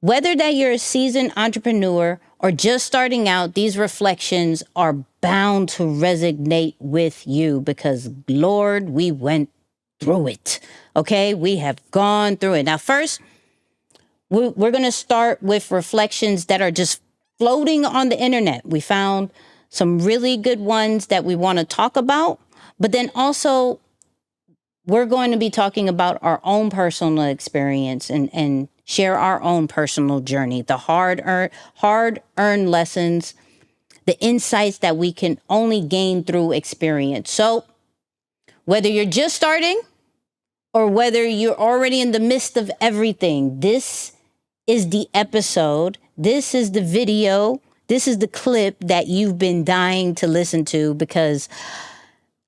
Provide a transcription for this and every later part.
Whether that you're a seasoned entrepreneur or just starting out, these reflections are bound to resonate with you because, Lord, we went through it. Okay, we have gone through it. Now, first, we're going to start with reflections that are just floating on the internet. We found some really good ones that we want to talk about, but then also we're going to be talking about our own personal experience and share our own personal journey, the hard-earned lessons, the insights that we can only gain through experience. So whether you're just starting or whether you're already in the midst of everything, this is the episode, this is the video, this is the clip that you've been dying to listen to because,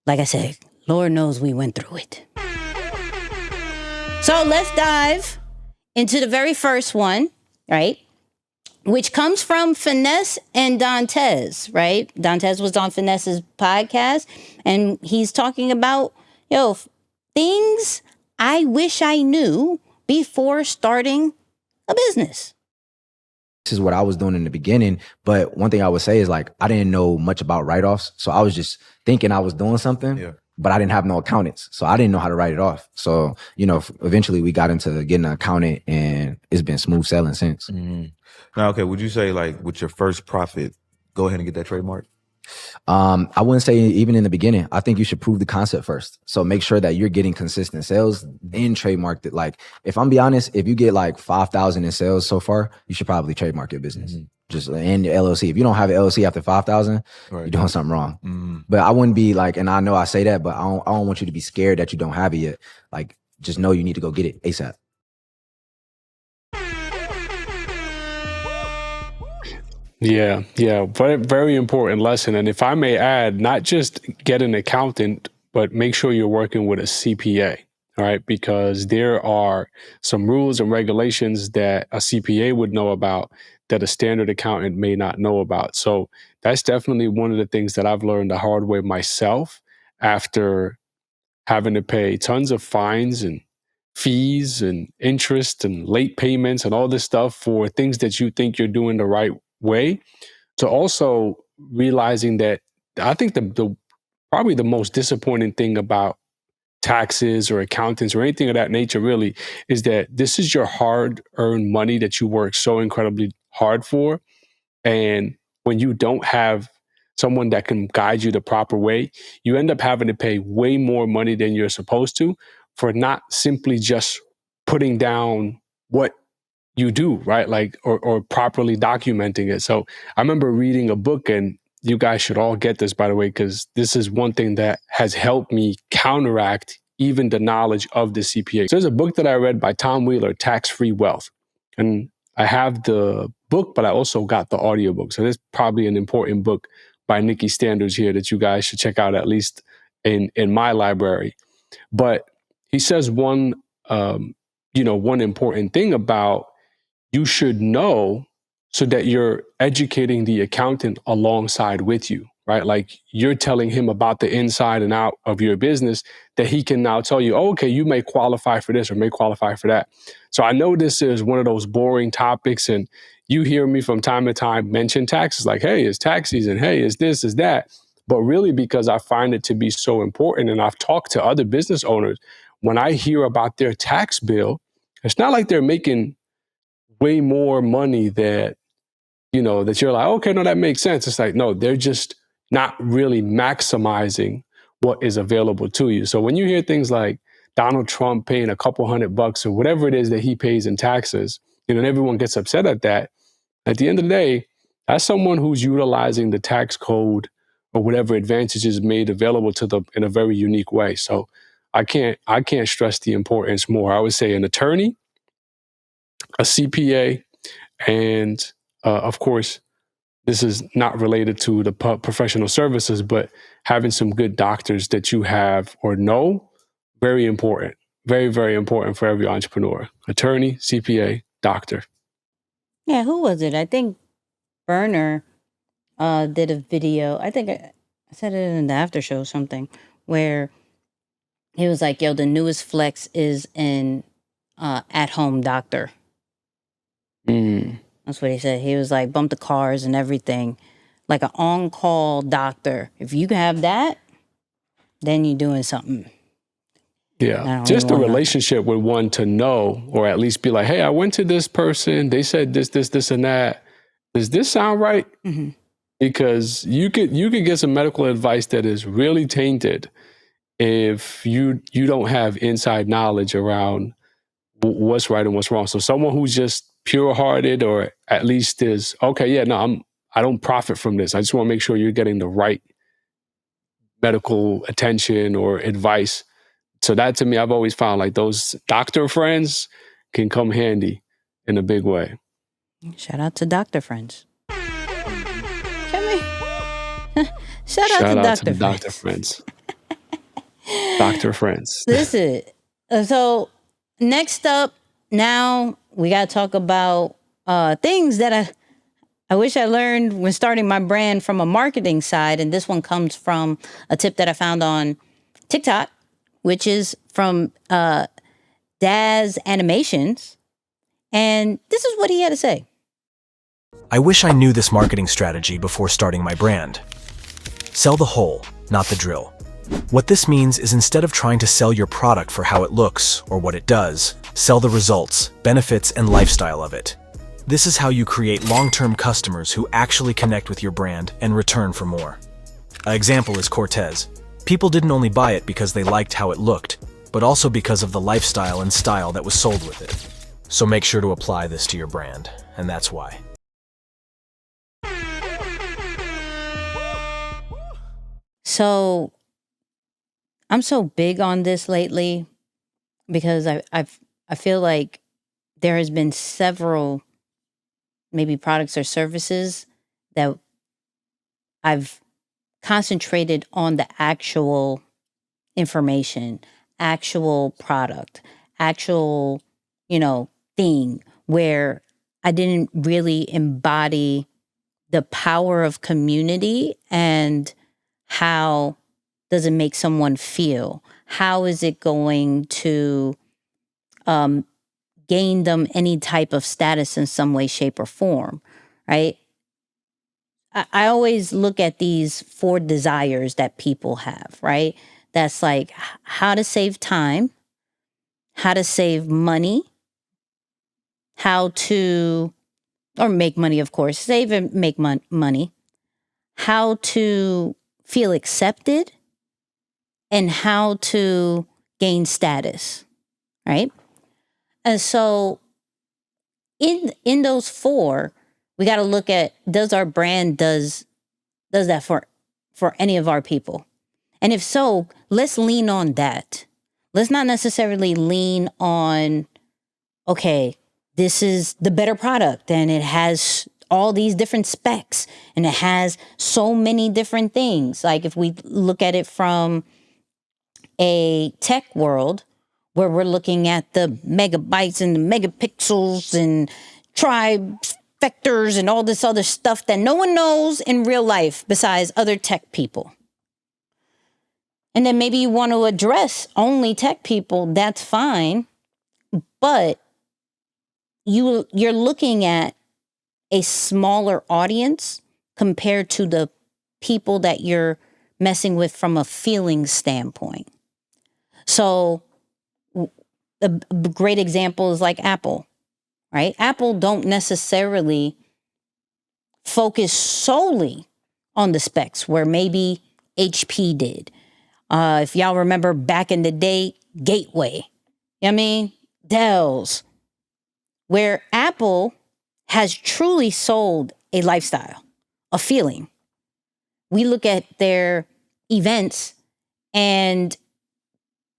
like I said, Lord knows we went through it. So let's dive into the very first one, right? Which comes from Finesse and Dantez, right? Dantez was on Finesse's podcast, and he's talking about, things I wish I knew before starting a business. This is what I was doing in the beginning. But one thing I would say is like, I didn't know much about write-offs. So I was just thinking I was doing something, but I didn't have no accountants. So I didn't know how to write it off. So, eventually we got into getting an accountant and it's been smooth sailing since. Mm-hmm. Now, okay, would you say like with your first profit, go ahead and get that trademark? I wouldn't say even in the beginning. I think you should prove the concept first. So make sure that you're getting consistent sales, then trademark it. Like, if I'm be honest, if you get like 5,000 in sales so far, you should probably trademark your business. Mm-hmm. Just in your LLC. If you don't have an LLC after 5,000, you're doing something wrong. Mm-hmm. But I wouldn't be like, and I know I say that, but I don't want you to be scared that you don't have it yet. Like, just know you need to go get it ASAP. Yeah. Very, very important lesson. And if I may add, not just get an accountant, but make sure you're working with a CPA, all right? Because there are some rules and regulations that a CPA would know about that a standard accountant may not know about. So that's definitely one of the things that I've learned the hard way myself after having to pay tons of fines and fees and interest and late payments and all this stuff for things that you think you're doing the right way, to also realizing that I think the probably the most disappointing thing about taxes or accountants or anything of that nature really is that this is your hard-earned money that you work so incredibly hard for. And when you don't have someone that can guide you the proper way, you end up having to pay way more money than you're supposed to for not simply just putting down what you do, right? Like, or properly documenting it. So I remember reading a book, and you guys should all get this, by the way, because this is one thing that has helped me counteract even the knowledge of the CPA. So there's a book that I read by Tom Wheeler, Tax-Free Wealth. And I have the book, but I also got the audiobook. So there's probably an important book by Nicky Standards here that you guys should check out, at least in my library. But he says one important thing about you should know so that you're educating the accountant alongside with you, right? Like, you're telling him about the inside and out of your business that he can now tell you, oh, okay, you may qualify for this or may qualify for that. So I know this is one of those boring topics, and you hear me from time to time mention taxes, like, hey, it's tax season. Hey, it's this, is that. But really, because I find it to be so important, and I've talked to other business owners, when I hear about their tax bill, it's not like they're making way more money that you're like, okay, no, that makes sense. It's like, no, they're just not really maximizing what is available to you. So when you hear things like Donald Trump paying a couple $100 or whatever it is that he pays in taxes, and everyone gets upset at that, at the end of the day, that's someone who's utilizing the tax code or whatever advantages made available to them in a very unique way. So I can't stress the importance more. I would say an attorney, a CPA, and of course, this is not related to the professional services, but having some good doctors that you have or know, very important. Very, very important for every entrepreneur. Attorney, CPA, doctor. Yeah, who was it? I think Berner did a video. I think I said it in the after show or something, where he was like, the newest flex is an at-home doctor. That's what he said. He was like, bump the cars and everything. Like an on-call doctor. If you can have that, then you're doing something. Yeah. Just the relationship with one to know, or at least be like, hey, I went to this person. They said this, and that. Does this sound right? Mm-hmm. Because you could get some medical advice that is really tainted if you don't have inside knowledge around what's right and what's wrong. So someone who's just pure-hearted, or at least is, okay, yeah, no, I don't profit from this. I just want to make sure you're getting the right medical attention or advice. So that, to me, I've always found like those doctor friends can come handy in a big way. Shout out to doctor friends. Shout out to doctor friends. Doctor friends. Listen, so next up, now we got to talk about things that I wish I learned when starting my brand from a marketing side. And this one comes from a tip that I found on TikTok, which is from Daz Animations. And this is what he had to say. I wish I knew this marketing strategy before starting my brand. Sell the whole, not the drill. What this means is, instead of trying to sell your product for how it looks or what it does, sell the results, benefits, and lifestyle of it. This is how you create long-term customers who actually connect with your brand and return for more. An example is Cortez. People didn't only buy it because they liked how it looked, but also because of the lifestyle and style that was sold with it. So make sure to apply this to your brand, and that's why. So I'm so big on this lately because I feel like there has been several maybe products or services that I've concentrated on the actual information, actual product, actual, thing, where I didn't really embody the power of community and how does it make someone feel? How is it going to gain them any type of status in some way, shape, or form, right? I always look at these 4 desires that people have, right? That's like how to save time, how to save money, how to, or make money, of course, save and make money, how to feel accepted, and how to gain status, right? And so in those 4, we got to look at, does our brand does that for any of our people? And if so, let's lean on that. Let's not necessarily lean on, okay, this is the better product and it has all these different specs and it has so many different things. Like if we look at it from a tech world where we're looking at the megabytes and the megapixels and vectors and all this other stuff that no one knows in real life besides other tech people. And then maybe you want to address only tech people, that's fine. But you're looking at a smaller audience compared to the people that you're messing with from a feeling standpoint. So a great example is like Apple, right? Apple don't necessarily focus solely on the specs where maybe HP did. If y'all remember back in the day, Gateway, Dell's, where Apple has truly sold a lifestyle, a feeling. We look at their events and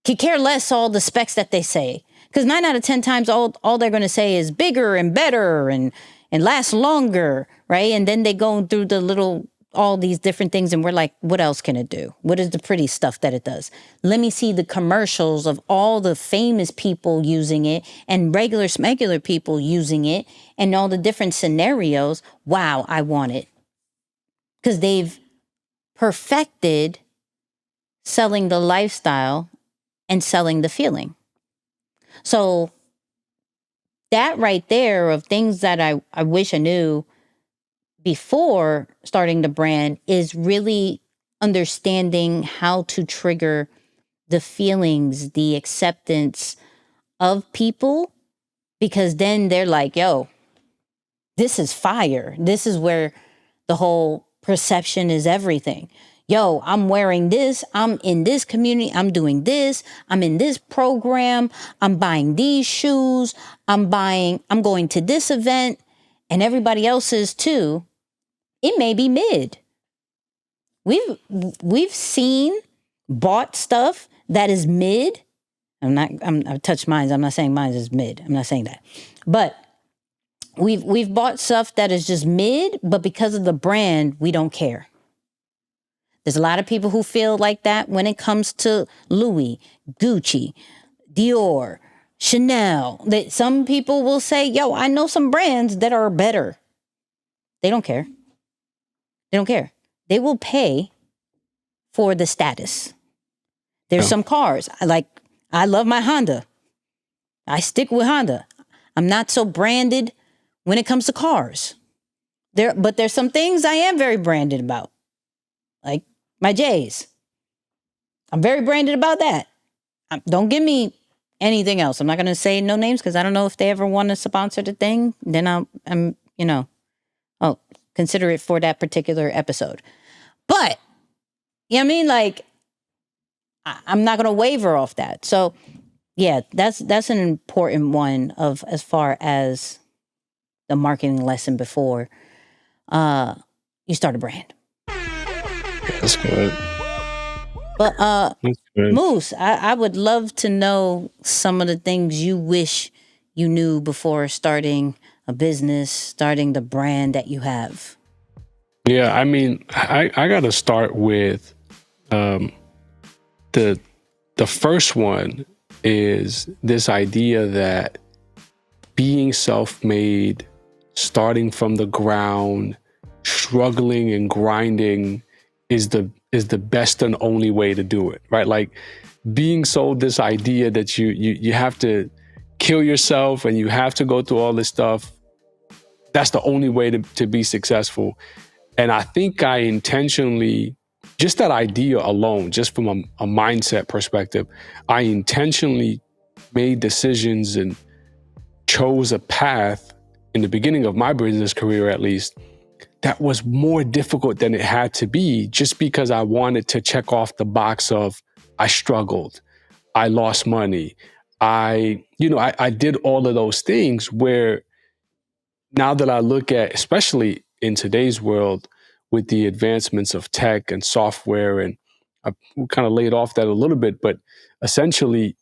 could care less all the specs that they say. Because 9 out of 10 times, all they're going to say is bigger and better and last longer, right? And then they go through all these different things and we're like, what else can it do? What is the pretty stuff that it does? Let me see the commercials of all the famous people using it and regular people using it and all the different scenarios. Wow, I want it. Because they've perfected selling the lifestyle and selling the feeling. So that right there of things that I wish I knew before starting the brand is really understanding how to trigger the feelings, the acceptance of people, because then they're like, yo, this is fire. This is where the whole perception is everything. Yo, I'm wearing this. I'm in this community. I'm doing this. I'm in this program. I'm buying these shoes. I'm going to this event, and everybody else is too. It may be mid. We've seen bought stuff that is mid. I've touched mine. I'm not saying mine is mid. I'm not saying that. But we've bought stuff that is just mid, but because of the brand, we don't care. There's a lot of people who feel like that when it comes to Louis, Gucci, Dior, Chanel. That some people will say, yo, I know some brands that are better. They don't care. They don't care. They will pay for the status. There's some cars. I love my Honda. I stick with Honda. I'm not so branded when it comes to cars. But there's some things I am very branded about. Like my J's. I'm very branded about that. Don't give me anything else. I'm not going to say no names because I don't know if they ever want to sponsor the thing. Then I'll consider it for that particular episode. But, you know what I mean? Like, I'm not going to waver off that. So, yeah, that's an important one of as far as the marketing lesson before you start a brand. That's good. But That's good. Moose, I would love to know some of the things you wish you knew before starting a business, starting the brand that you have. Yeah, I mean, I got to start with the first one is this idea that being self-made, starting from the ground, struggling and grinding is the best and only way to do it, right? Like being sold this idea that you have to kill yourself and you have to go through all this stuff. That's the only way to be successful. And I think I intentionally, just that idea alone, just from a mindset perspective, I intentionally made decisions and chose a path in the beginning of my business career, at least, that was more difficult than it had to be, just because I wanted to check off the box of I struggled, I lost money, I did all of those things where now that I look at, especially in today's world with the advancements of tech and software, and I kind of laid off that a little bit, but essentially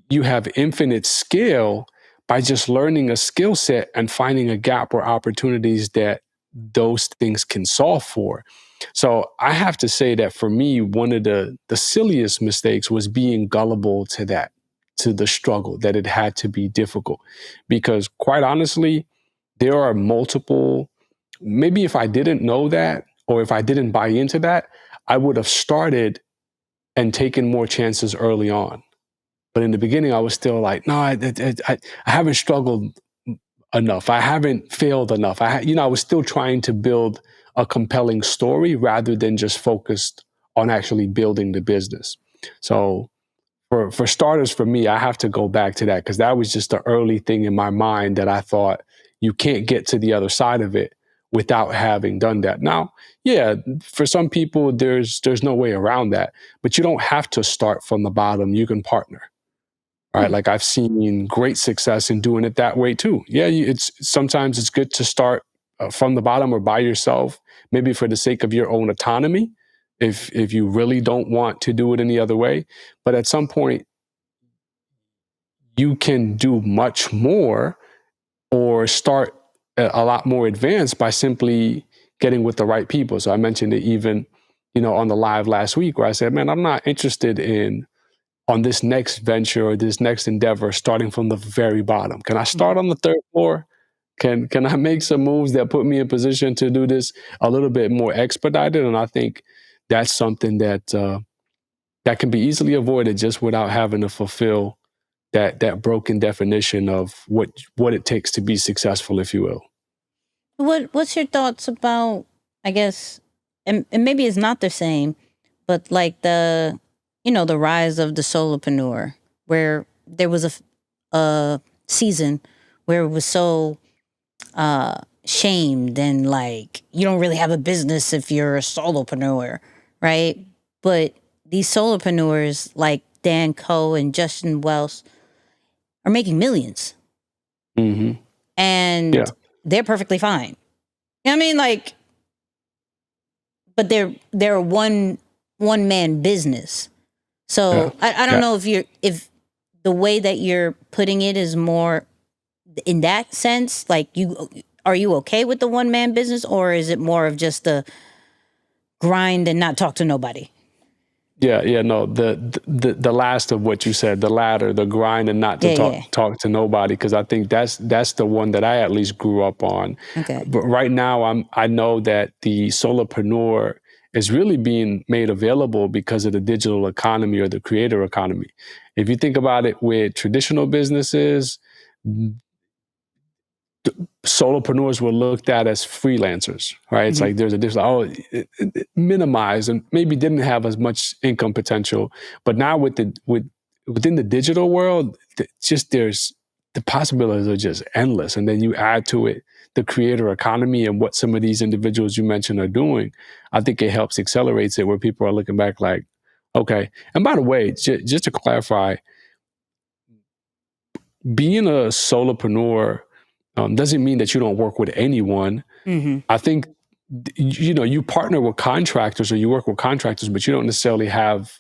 you have infinite scale by just learning a skill set and finding a gap or opportunities that those things can solve for. So I have to say that for me, one of the silliest mistakes was being gullible to that, to the struggle, that it had to be difficult. Because quite honestly, there are multiple, maybe if I didn't know that, or if I didn't buy into that, I would have started and taken more chances early on. But in the beginning, I was still like, no, I haven't struggled enough. I haven't failed enough. I was still trying to build a compelling story rather than just focused on actually building the business. So for starters, for me, I have to go back to that because that was just the early thing in my mind that I thought you can't get to the other side of it without having done that. Now, yeah, for some people, there's no way around that, but you don't have to start from the bottom. You can partner. Right. Like I've seen great success in doing it that way too. Yeah. Sometimes it's good to start from the bottom or by yourself, maybe for the sake of your own autonomy, if you really don't want to do it any other way. But at some point, you can do much more or start a lot more advanced by simply getting with the right people. So I mentioned it even, on the live last week where I said, man, I'm not interested on this next venture or this next endeavor, starting from the very bottom. Can I start on the third floor? Can I make some moves that put me in position to do this a little bit more expedited? And I think that's something that can be easily avoided just without having to fulfill that broken definition of what it takes to be successful, if you will. What's your thoughts about, I guess, and maybe it's not the same, but like the rise of the solopreneur, where there was a season where it was so shamed and like you don't really have a business if you're a solopreneur, right? But these solopreneurs like Dan Coe and Justin Welsh are making millions. Mm-hmm. And they're perfectly fine. I mean, like, but they're a one man business. So I don't know if the way that you're putting it is more in that sense, like are you okay with the one man business, or is it more of just the grind and not talk to nobody? No, the last of what you said, the latter, the grind and not to talk to nobody, because I think that's the one that I at least grew up on. Okay. But right now I know that the solopreneur is really being made available because of the digital economy or the creator economy. If you think about it with traditional businesses, solopreneurs were looked at as freelancers, right? It's like there's a difference, minimized and maybe didn't have as much income potential. But now within the digital world, there's the possibilities are just endless. And then you add to it the creator economy and what some of these individuals you mentioned are doing. I think it helps accelerates it, where people are looking back like, okay. And by the way, just to clarify, being a solopreneur doesn't mean that you don't work with anyone. Mm-hmm. I think, you partner with contractors or you work with contractors, but you don't necessarily have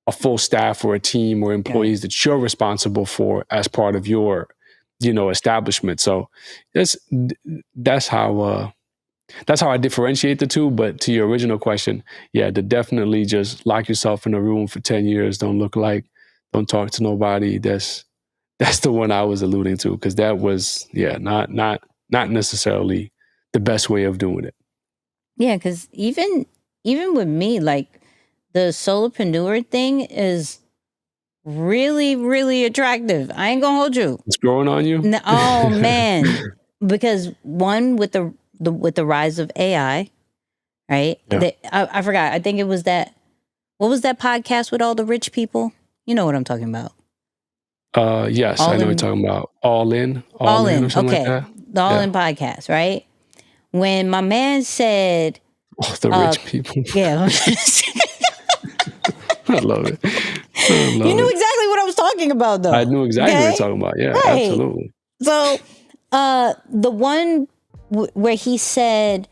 a full staff or a team or employees that you're responsible for as part of your, establishment. So that's how I differentiate the two. But to your original question, to definitely just lock yourself in a room for 10 years, don't talk to nobody. That's the one I was alluding to, because that was, not necessarily the best way of doing it. Yeah, because even with me, like the solopreneur thing is really, really attractive. I ain't gonna hold you. It's growing on you? Oh man, because one with the rise of AI, right? Yeah. I forgot. I think it was that. What was that podcast with all the rich people? You know what I'm talking about. Yes, I know what you're talking about. All in or something okay. like that. The All In podcast, right? When my man said, the rich people. Yeah. I love it. You knew exactly what I was talking about, though. I knew exactly what you're talking about. Yeah, right. Absolutely. So the one where he said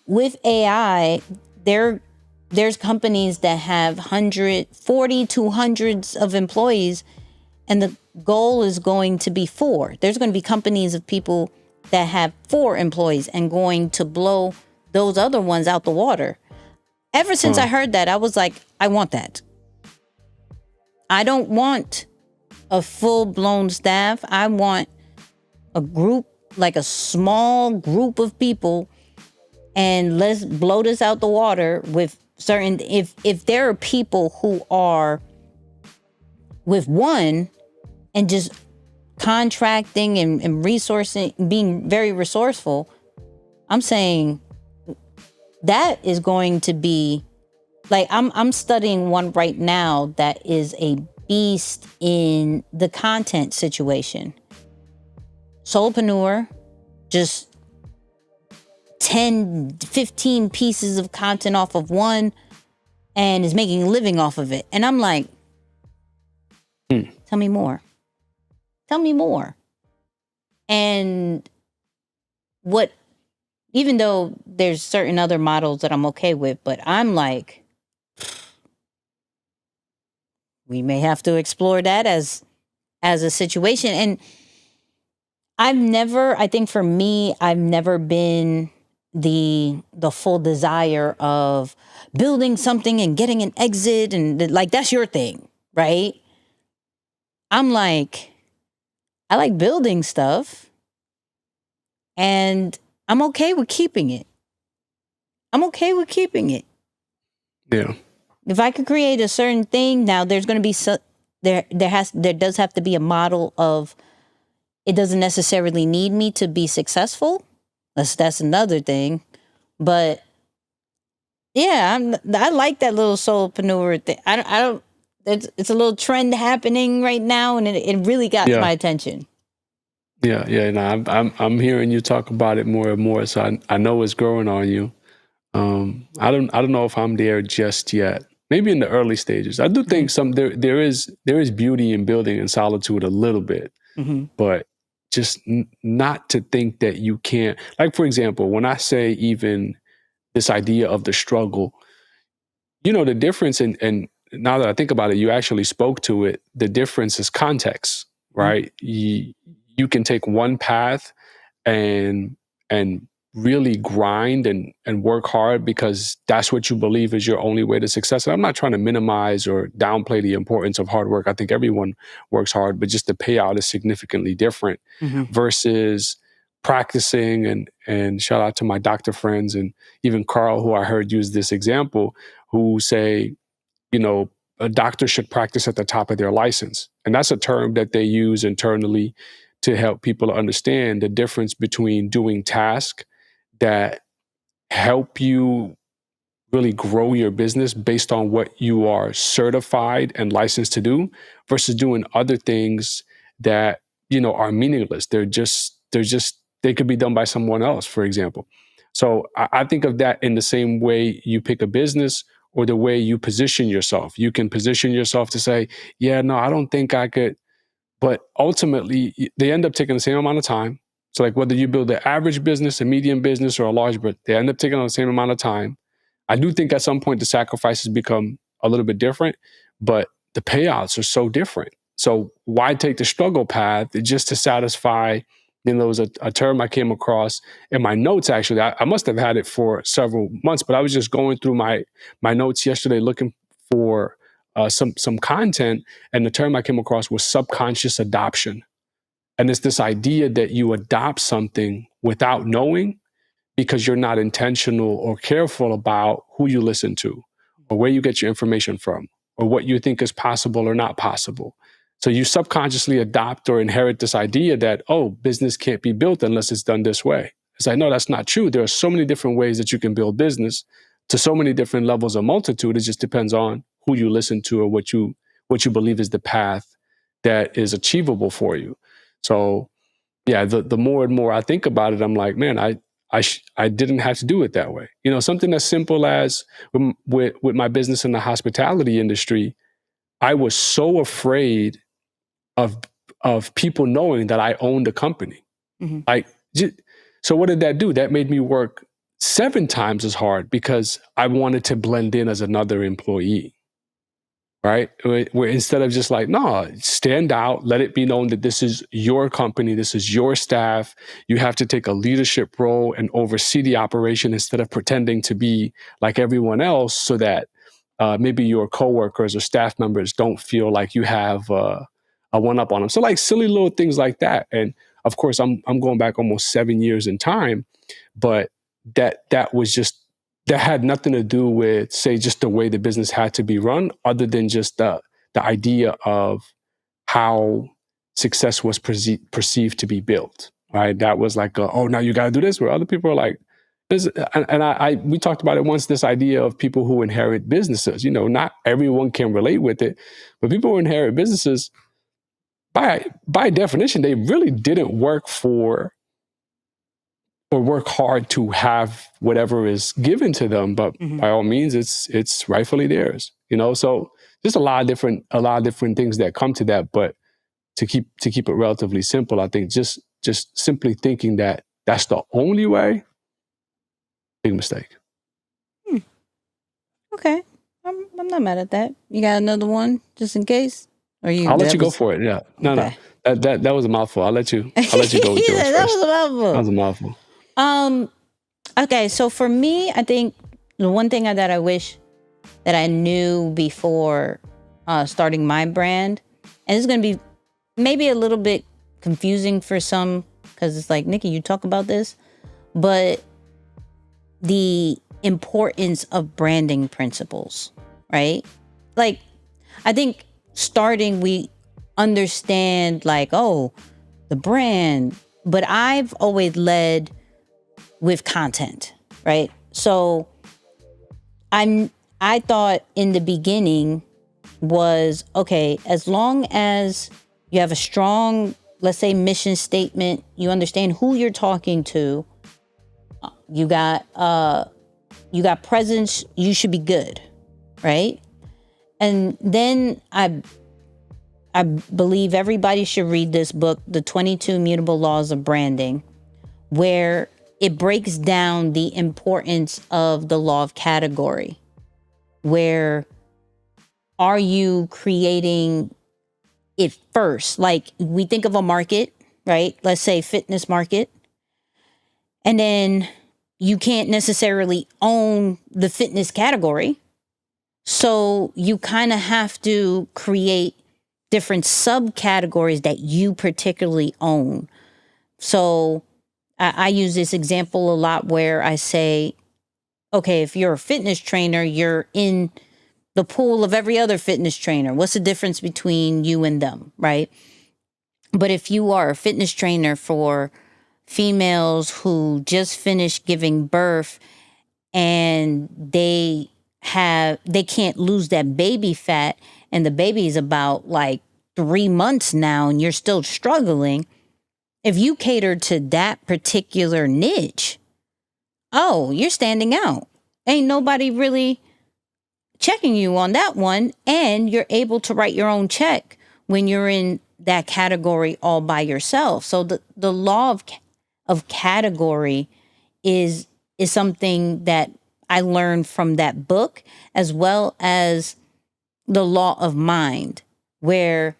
with AI, there's companies that have 140 to hundreds of employees, and the goal is going to be 4. There's going to be companies of people that have 4 employees and going to blow those other ones out the water. Ever since I heard that, I was like, I want that. I don't want a full-blown staff. I want a group, like a small group of people, and let's blow this out the water with certain, if there are people who are with one and just contracting and resourcing, being very resourceful, I'm saying that is going to be like, I'm studying one right now that is a beast in the content situation. Solopreneur, just 10, 15 pieces of content off of one and is making a living off of it. And I'm like, tell me more. Tell me more. And even though there's certain other models that I'm okay with, but I'm like, we may have to explore that as a situation. And I think for me, I've never been the full desire of building something and getting an exit, and like, that's your thing, right? I'm like, I like building stuff, and I'm okay with keeping it. Yeah. If I could create a certain thing, now there's going to be there does have to be a model of, it doesn't necessarily need me to be successful. That's another thing. But yeah, I like that little solopreneur thing. I don't it's a little trend happening right now, and it really got my attention. Yeah. No, I'm hearing you talk about it more and more, so I know it's growing on you. I don't know if I'm there just yet. Maybe in the early stages. I do think there is beauty in building in solitude a little bit, but just not to think that you can't. Like, for example, when I say even this idea of the struggle, the difference and now that I think about it, you actually spoke to it. The difference is context, right? You can take one path and really grind and work hard because that's what you believe is your only way to success. And I'm not trying to minimize or downplay the importance of hard work. I think everyone works hard, but just the payout is significantly different versus practicing and shout out to my doctor friends and even Carl, who I heard use this example, who say, a doctor should practice at the top of their license. And that's a term that they use internally to help people understand the difference between doing tasks that help you really grow your business based on what you are certified and licensed to do versus doing other things that, are meaningless. They could be done by someone else, for example. So I think of that in the same way you pick a business or the way you position yourself. You can position yourself to say, yeah, no, I don't think I could. But ultimately, they end up taking the same amount of time. So like whether you build an average business, a medium business, or a large business, they end up taking on the same amount of time. I do think at some point the sacrifices become a little bit different, but the payouts are so different. So why take the struggle path just to satisfy, there was a term I came across in my notes, actually. I must have had it for several months, but I was just going through my notes yesterday looking for some content, and the term I came across was subconscious adoption. And it's this idea that you adopt something without knowing because you're not intentional or careful about who you listen to or where you get your information from or what you think is possible or not possible. So you subconsciously adopt or inherit this idea that, business can't be built unless it's done this way. It's like, no, that's not true. There are so many different ways that you can build business to so many different levels of multitude. It just depends on who you listen to or what you believe is the path that is achievable for you. So yeah, the more and more I think about it, I'm like, man, I didn't have to do it that way. Something as simple as with my business in the hospitality industry, I was so afraid of people knowing that I owned a company. So what did that do? That made me work 7 times as hard because I wanted to blend in as another employee. Right? Where instead of just like, no, stand out, let it be known that this is your company, this is your staff. You have to take a leadership role and oversee the operation instead of pretending to be like everyone else so that maybe your coworkers or staff members don't feel like you have a one-up on them. So like silly little things like that. And of course, I'm going back almost 7 years in time, but that was just, that had nothing to do with, say, just the way the business had to be run, other than just the idea of how success was perceived to be built, right? That was like, now you got to do this, where other people are like, this. And we talked about it once, this idea of people who inherit businesses. Not everyone can relate with it, but people who inherit businesses, by definition, they really didn't work for or work hard to have whatever is given to them, but by all means, it's rightfully theirs. So there's a lot of different things that come to that. But to keep it relatively simple, I think just simply thinking that that's the only way, big mistake. Okay, I'm not mad at that. You got another one just in case, or I'll let you go for it. Yeah, no. That was a mouthful. I'll let you go with yours first. That was a mouthful. That was a mouthful. Okay, so for me, I think the one thing that I wish that I knew before starting my brand, and it's going to be maybe a little bit confusing for some because it's like, Nicky, you talk about this, but the importance of branding principles, right? Like, I think starting, we understand like, oh, the brand, but I've always led with content, right? So I thought in the beginning was, okay, as long as you have a strong, let's say, mission statement, you understand who you're talking to, you got presence, you should be good, right? And then I believe everybody should read this book, The 22 Immutable Laws of Branding, where it breaks down the importance of the law of category. Where are you creating it first? Like, we think of a market, right? Let's say fitness market. And then you can't necessarily own the fitness category. So you kind of have to create different subcategories that you particularly own. So I use this example a lot where I say, okay, if you're a fitness trainer, you're in the pool of every other fitness trainer. What's the difference between you and them, right? But if you are a fitness trainer for females who just finished giving birth and they can't lose that baby fat, and the baby's about like 3 months now and you're still struggling, if you cater to that particular niche, oh, you're standing out. Ain't nobody really checking you on that one. And you're able to write your own check when you're in that category all by yourself. So the law of category is something that I learned from that book, as well as the law of mind, where,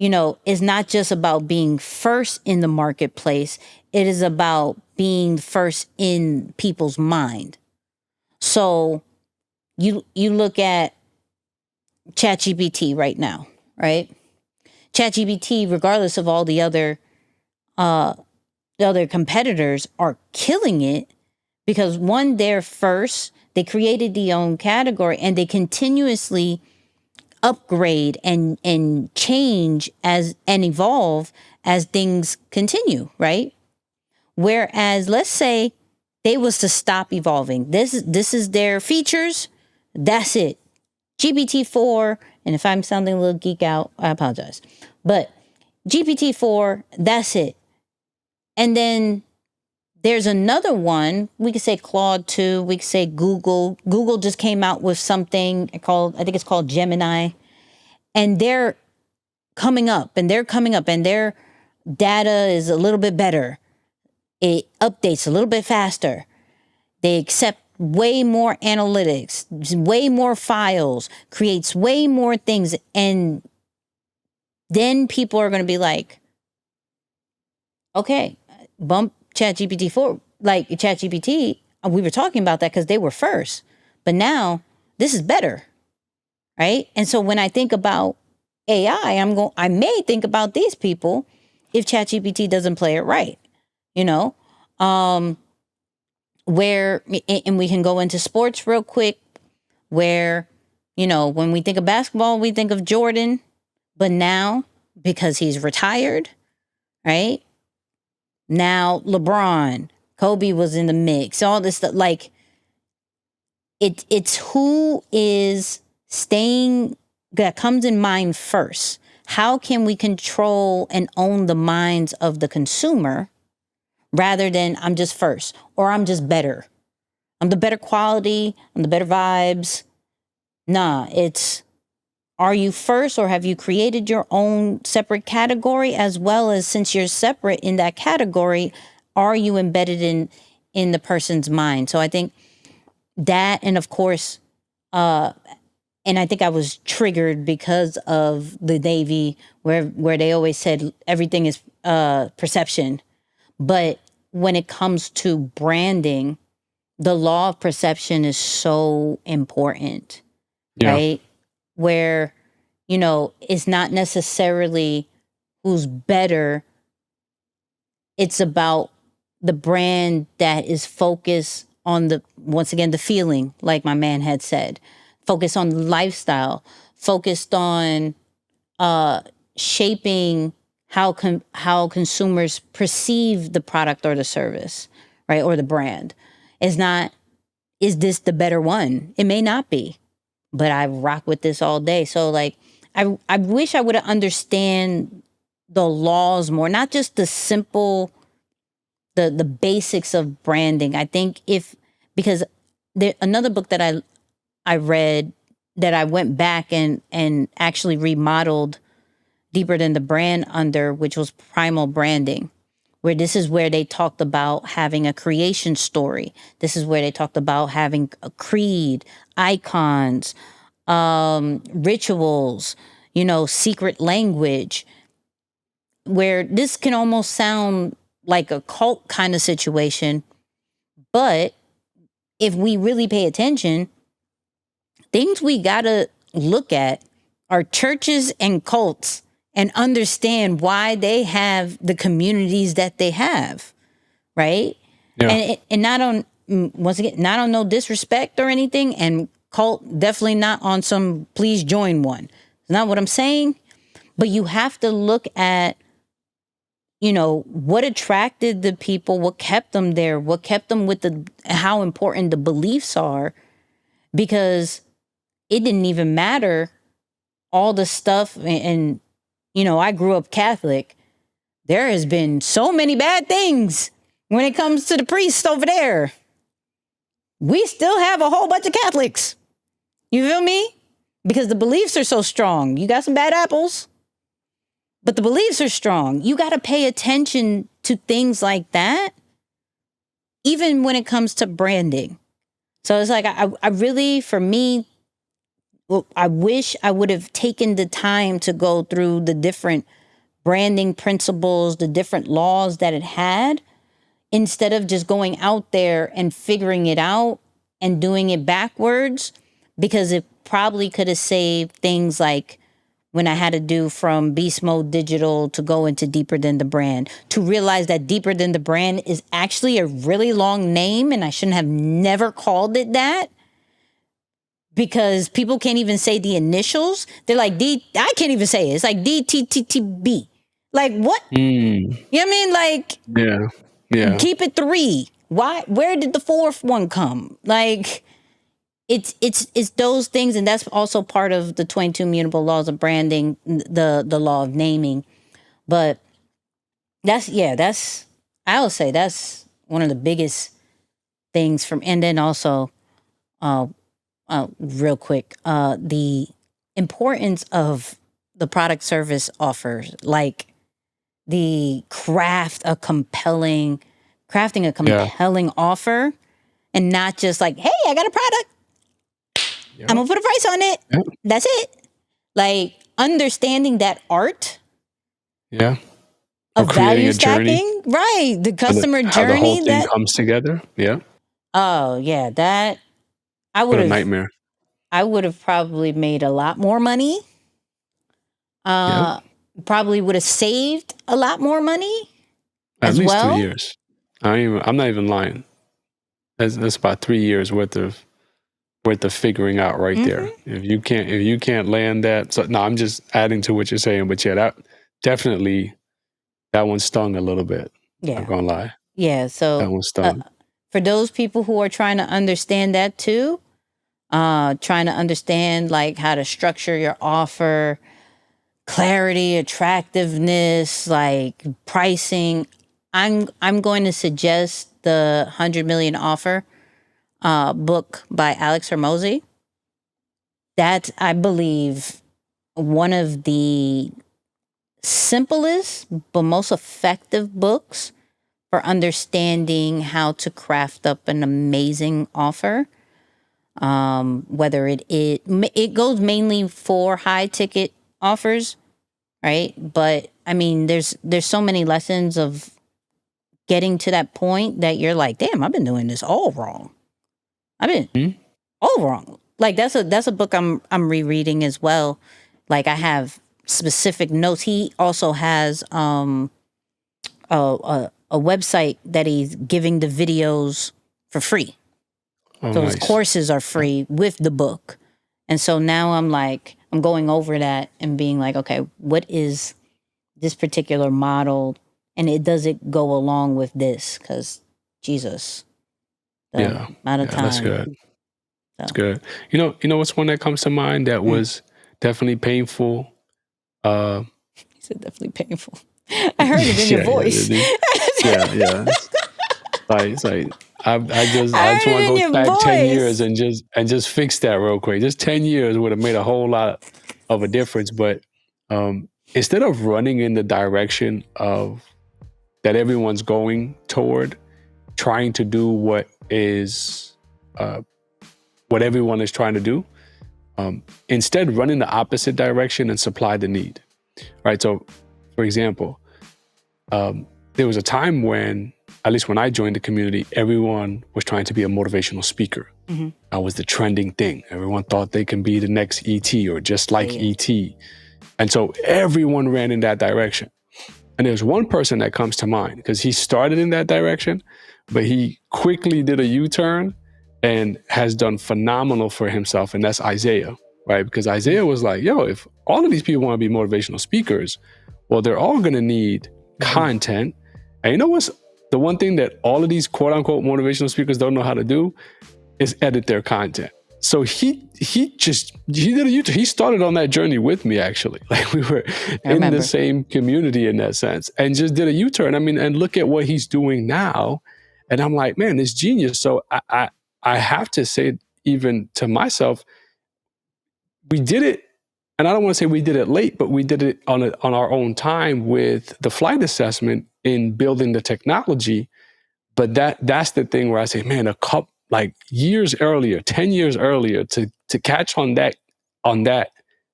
it's not just about being first in the marketplace. It is about being first in people's mind. So you look at ChatGPT right now, right? ChatGPT, regardless of all the other competitors, are killing it because, one, they're first. They created the own category, and they continuously upgrade and change and evolve as things continue, right? Whereas, let's say they was to stop evolving. This is their features. That's it. GPT-4, and if I'm sounding a little geek out, I apologize. But GPT-4, that's it. And then there's another one. We could say Claude 2. We could say Google. Google just came out with something called, I think it's called Gemini. And they're coming up, and their data is a little bit better. It updates a little bit faster. They accept way more analytics, way more files, creates way more things. And then people are going to be like, okay, bump ChatGPT 4, like ChatGPT. We were talking about that because they were first, but now this is better, right? And so when I think about AI, I may think about these people if ChatGPT doesn't play it right, where, and we can go into sports real quick, where, when we think of basketball, we think of Jordan, but now, because he's retired, right? Now LeBron, Kobe was in the mix, all this stuff. Like, it's who is staying, that comes in mind first. How can we control and own the minds of the consumer, rather than I'm just first, or I'm just better. I'm the better quality, I'm the better vibes. Nah, it's, are you first, or have you created your own separate category? As well as, since you're separate in that category, are you embedded in the person's mind? So I think that, and of course, and I think I was triggered because of the Navy, where they always said everything is perception. But when it comes to branding, the law of perception is so important, right? Where, it's not necessarily who's better. It's about the brand that is focused on once again, the feeling, like my man had said, focused on lifestyle, focused on shaping how consumers perceive the product or the service, right, or the brand. It's not, is this the better one? It may not be, but I rock with this all day. So like, I wish I would understand the laws more, not just the simple, the basics of branding. I think because another book that I read that I went back and actually remodeled Deeper Than the Brand under, which was Primal Branding, where this is where they talked about having a creation story. This is where they talked about having a creed, icons, rituals, secret language, where this can almost sound like a cult kind of situation. But if we really pay attention, things we gotta look at are churches and cults and understand why they have the communities that they have, right? Yeah. And not on, once again, not on no disrespect or anything, and cult definitely not on some please join one. It's not what I'm saying, but you have to look at, what attracted the people, what kept them there, what kept them with how important the beliefs are, because it didn't even matter all the stuff. And I grew up Catholic. There has been so many bad things when it comes to the priests over there. We still have a whole bunch of Catholics. You feel me? Because the beliefs are so strong. You got some bad apples, but the beliefs are strong. You got to pay attention to things like that, even when it comes to branding. So it's like, I really, for me, I wish I would have taken the time to go through the different branding principles, the different laws that it had, instead of just going out there and figuring it out and doing it backwards, because it probably could have saved things like when I had to do from Beast Mode Digital to go into Deeper Than the Brand, to realize that Deeper Than the Brand is actually a really long name and I shouldn't have never called it that, because people can't even say the initials. They're like, I can't even say it. It's like DTTTB. Like, what? You know what I mean? Like, yeah. Keep it 3. Why? Where did the 4th one come? Like, it's those things, and that's also part of the 22 Immutable Laws of Branding, the law of naming. But I would say that's one of the biggest things and then also, real quick, the importance of the product service offers, like the crafting a compelling offer, and not just like, hey, I got a product. Yep. I'm gonna put a price on it. Yep. That's it. Like understanding that art. Yeah. Of value stacking. Right. The customer journey. How the whole thing comes together. Yeah. Oh yeah. That I would have. What a nightmare. I would have probably made a lot more money. Probably would have saved a lot more money. At least 3 years. I'm not even lying. That's about 3 years worth of figuring out right there. If you can't land that, so no, I'm just adding to what you're saying, but yeah, that definitely, that one stung a little bit. Yeah, not gonna lie. Yeah, so that one stung. For those people who are trying to understand that too, trying to understand like how to structure your offer, clarity, attractiveness, like pricing, I'm going to suggest the 100 Million Offer book by Alex Hormozi. That's, I believe, one of the simplest but most effective books for understanding how to craft up an amazing offer. Whether it goes mainly for high ticket offers, right? But I mean, there's so many lessons of getting to that point that you're like, damn, I've been doing this all wrong. I've been all wrong. Like that's a book I'm rereading as well. Like I have specific notes. He also has a website that he's giving the videos for free. So nice. His courses are free with the book. And so now I'm like, I'm going over that and being like, okay, what is this particular model, and does it go along with this? Because Jesus, the amount of time. That's good. That's good. You know what's one that comes to mind that was definitely painful? He said definitely painful. I heard it in your voice. Yeah. It's like I just want to go back 10 years and just fix that real quick. Just 10 years would have made a whole lot of a difference. But instead of running in the direction of that everyone's going toward, trying to do what everyone is trying to do, instead run in the opposite direction and supply the need. Right. So, for example, there was a time when, at least when I joined the community, everyone was trying to be a motivational speaker. Mm-hmm. That was the trending thing. Everyone thought they can be the next ET or just like ET. And so everyone ran in that direction. And there's one person that comes to mind because he started in that direction, but he quickly did a U-turn and has done phenomenal for himself. And that's Isaiah, right? Because Isaiah was like, yo, if all of these people want to be motivational speakers, well, they're all going to need content. And you know what's the one thing that all of these quote unquote motivational speakers don't know how to do is edit their content. So he did a U-turn. He started on that journey with me, actually. Like we were in the same community in that sense, and just did a U-turn. I mean, and look at what he's doing now. And I'm like, man, this genius. So I have to say, even to myself, we did it. And I don't want to say we did it late, but we did it on our own time with the flight assessment in building the technology. But that's the thing where I say, man, like years earlier, 10 years earlier, to catch on that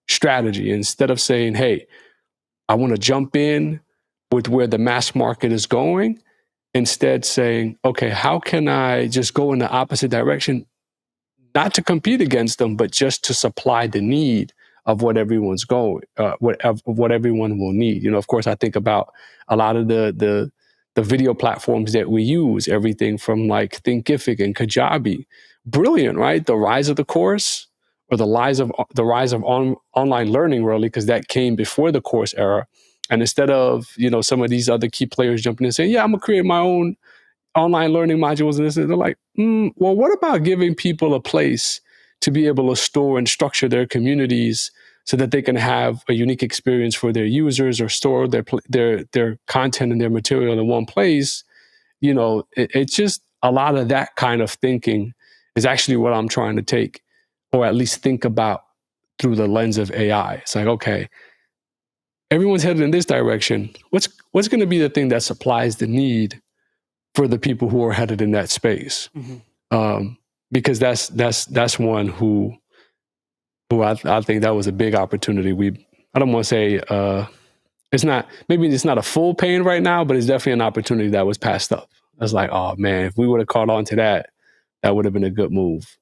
strategy, instead of saying, hey, I want to jump in with where the mass market is going, instead saying, okay, how can I just go in the opposite direction, not to compete against them, but just to supply the need of what everyone's going, what everyone will need. You know, of course, I think about a lot of the video platforms that we use, everything from like Thinkific and Kajabi. Brilliant, right? The rise of the course, or the rise of online learning, really, because that came before the course era. And instead of, you know, some of these other key players jumping in and saying, yeah, I'm gonna create my own online learning modules and this, they're like, well, what about giving people a place to be able to store and structure their communities so that they can have a unique experience for their users, or store their content and their material in one place? You know, it's just a lot of that kind of thinking is actually what I'm trying to take, or at least think about through the lens of AI. It's like, okay, everyone's headed in this direction. What's going to be the thing that supplies the need for the people who are headed in that space? Mm-hmm. Because that's one who I think that was a big opportunity. I don't want to say it's not a full pain right now, but it's definitely an opportunity that was passed up. I was like, oh man, if we would have caught on to that, that would have been a good move.